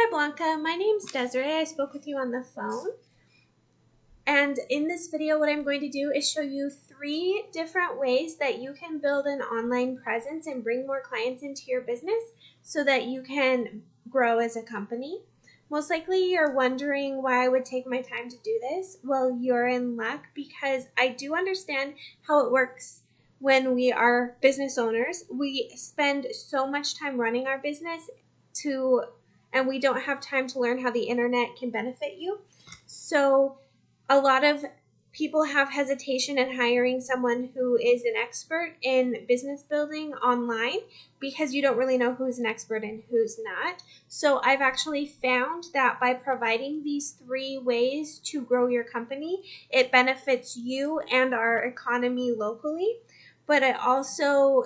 Hi Blanca, my name's Desiree. I spoke with you on the phone. And in this video, what I'm going to do is show you 3 different ways that you can build an online presence and bring more clients into your business so that you can grow as a company. Most likely you're wondering why I would take my time to do this. Well, you're in luck because I do understand how it works when we are business owners. We spend so much time running our business and we don't have time to learn how the internet can benefit you. So a lot of people have hesitation in hiring someone who is an expert in business building online because you don't really know who's an expert and who's not. So I've actually found that by providing these 3 ways to grow your company, it benefits you and our economy locally, but it also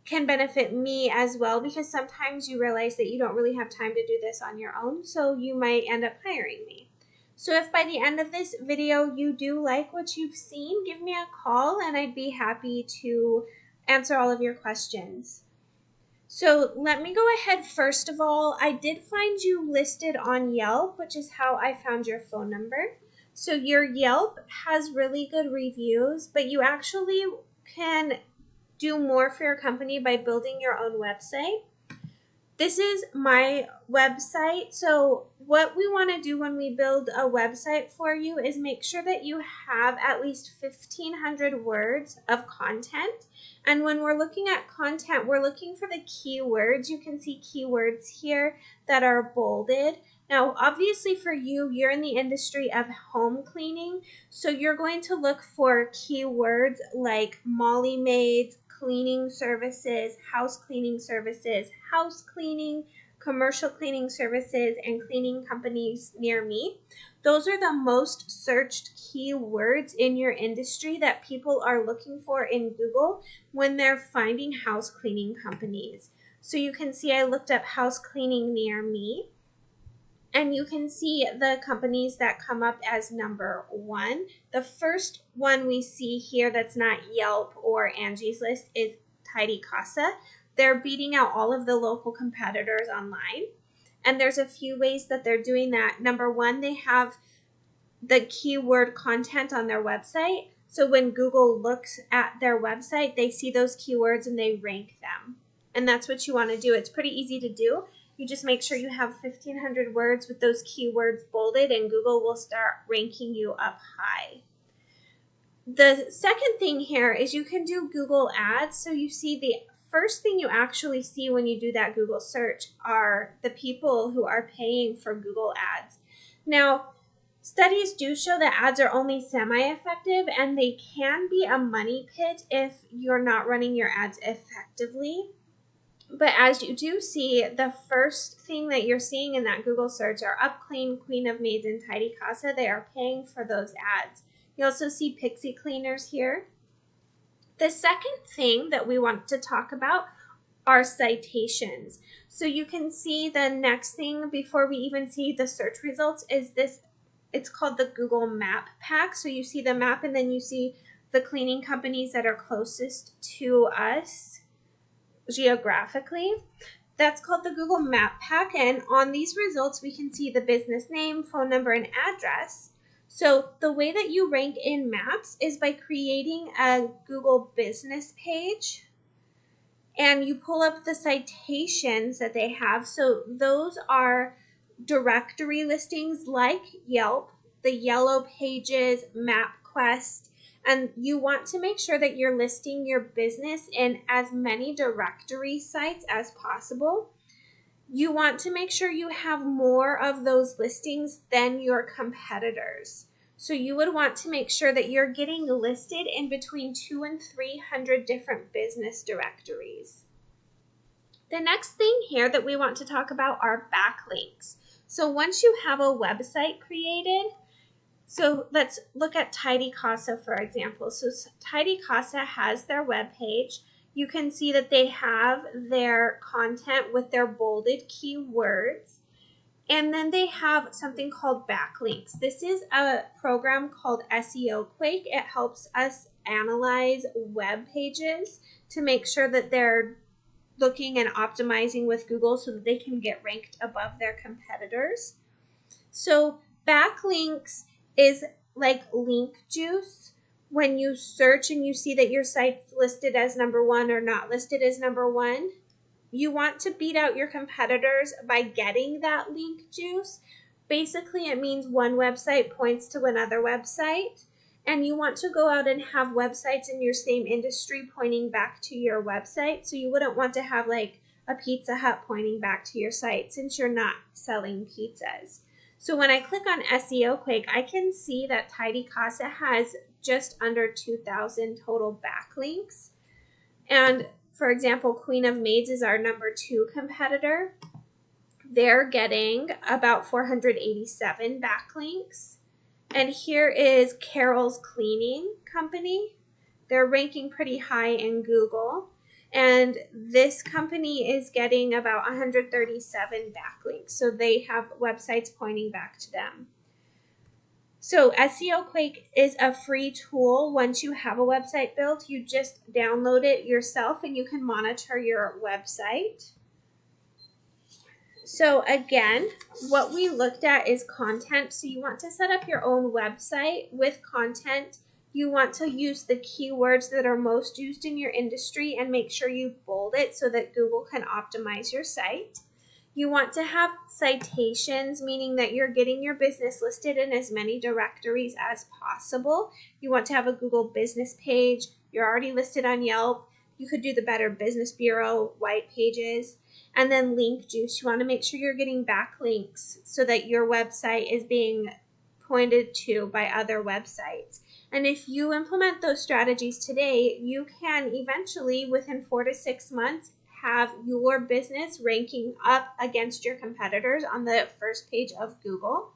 can benefit me as well because sometimes you realize that you don't really have time to do this on your own, so you might end up hiring me. So if by the end of this video you do like what you've seen, give me a call and I'd be happy to answer all of your questions. So let me go ahead. First of all, I did find you listed on Yelp, which is how I found your phone number. So your Yelp has really good reviews, but you actually can do more for your company by building your own website. This is my website. So what we want to do when we build a website for you is make sure that you have at least 1,500 words of content. And when we're looking at content, we're looking for the keywords. You can see keywords here that are bolded. Now, obviously for you, you're in the industry of home cleaning, so you're going to look for keywords like Molly Maids, cleaning services, house cleaning, commercial cleaning services, and cleaning companies near me. Those are the most searched keywords in your industry that people are looking for in Google when they're finding house cleaning companies. So you can see I looked up house cleaning near me. And you can see the companies that come up as number 1. The first one we see here that's not Yelp or Angie's List is Tidy Casa. They're beating out all of the local competitors online. And there's a few ways that they're doing that. Number 1, they have the keyword content on their website. So when Google looks at their website, they see those keywords and they rank them. And that's what you want to do. It's pretty easy to do. You just make sure you have 1,500 words with those keywords bolded and Google will start ranking you up high. The second thing here is you can do Google Ads. So you see the first thing you actually see when you do that Google search are the people who are paying for Google Ads. Now, studies do show that ads are only semi-effective and they can be a money pit if you're not running your ads effectively. But as you do see, the first thing that you're seeing in that Google search are Up Clean, Queen of Maids, and Tidy Casa. They are paying for those ads. You also see Pixie Cleaners here. The second thing that we want to talk about are citations. So you can see the next thing before we even see the search results is this. It's called the Google Map Pack. So you see the map and then you see the cleaning companies that are closest to us geographically. That's called the Google Map Pack, and on these results we can see the business name, phone number, and address. So the way that you rank in maps is by creating a Google business page and you pull up the citations that they have. So those are directory listings like Yelp, the Yellow Pages, MapQuest, and you want to make sure that you're listing your business in as many directory sites as possible. You want to make sure you have more of those listings than your competitors. So you would want to make sure that you're getting listed in between 200 and 300 different business directories. The next thing here that we want to talk about are backlinks. So once you have a website created, so let's look at Tidy Casa, for example. So Tidy Casa has their webpage. You can see that they have their content with their bolded keywords. And then they have something called backlinks. This is a program called SEO Quake. It helps us analyze web pages to make sure that looking and optimizing with Google so that they can get ranked above their competitors. So backlinks is like link juice. When you search and you see that your site's listed as number 1 or not listed as number 1, you want to beat out your competitors by getting that link juice. Basically, it means one website points to another website, and you want to go out and have websites in your same industry pointing back to your website. So you wouldn't want to have like a Pizza Hut pointing back to your site since you're not selling pizzas. So when I click on SEO Quake, I can see that Tidy Casa has just under 2,000 total backlinks. And for example, Queen of Maids is our number 2 competitor. They're getting about 487 backlinks. And here is Carol's Cleaning Company. They're ranking pretty high in Google. And this company is getting about 137 backlinks. So they have websites pointing back to them. So SEO Quake is a free tool. Once you have a website built, you just download it yourself and you can monitor your website. So again, what we looked at is content. So you want to set up your own website with content. You want to use the keywords that are most used in your industry and make sure you bold it so that Google can optimize your site. You want to have citations, meaning that you're getting your business listed in as many directories as possible. You want to have a Google business page. You're already listed on Yelp. You could do the Better Business Bureau, white pages. And then link juice. You want to make sure you're getting backlinks so that your website is being pointed to by other websites. And if you implement those strategies today, you can eventually, within 4 to 6 months, have your business ranking up against your competitors on the first page of Google.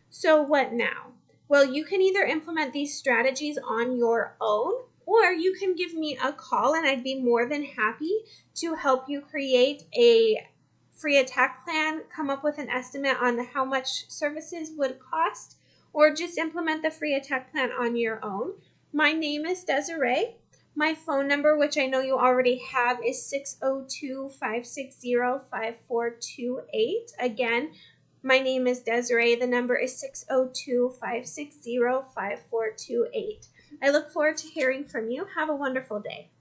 So what now? Well, you can either implement these strategies on your own, or you can give me a call and I'd be more than happy to help you create a free attack plan, come up with an estimate on how much services would cost, or just implement the free attack plan on your own. My name is Desiree. My phone number, which I know you already have, is 602-560-5428. Again, my name is Desiree. The number is 602-560-5428. I look forward to hearing from you. Have a wonderful day.